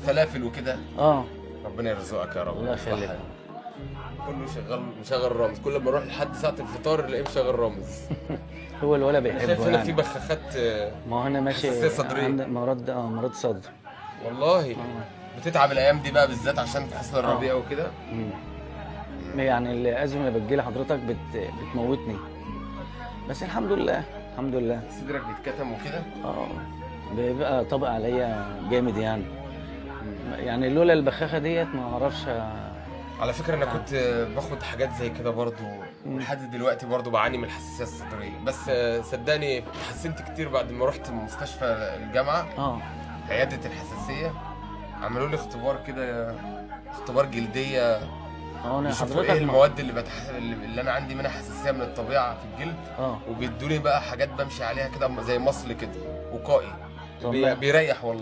فلافل وكده. اه ربنا يرزقك يا رب. الله يخليك. كله شغال مشغل رامز، كل ما اروح لحد ساعه الفطار الاقيه مشغل رامز. هو الولا انا شايف بيحبه هنا في يعني. بخاخات ما هو انا ماشي حساسيه صدريه. عند مرض صدر. والله اه بتتعب الايام دي بقى بالذات عشان فصل الربيع اه. وكده. مم. يعني الازمه اللي بتجيلي حضرتك بتموتني، بس الحمد لله الحمد لله. صدرك بيتكتم وكده. اه بيبقى طبق عليا جامد يعني. يعني لولا البخاخه ديت ما اعرفش. على فكره انا كنت باخد حاجات زي كده برضو، ولحد دلوقتي برضو بعاني من الحساسيه الصدريه، بس صدقني اتحسنت كتير بعد ما رحت مستشفى الجامعه، اه عياده الحساسيه. عملوا لي اختبار كده، اختبار جلديه، اه انا يشوفوا حضرتك ايه ما. المواد اللي انا عندي منها حساسيه من الطبيعه في الجلد. اه وبيدوني بقى حاجات بمشي عليها كده زي مصل كده وقائي. طب ما بيريح والله.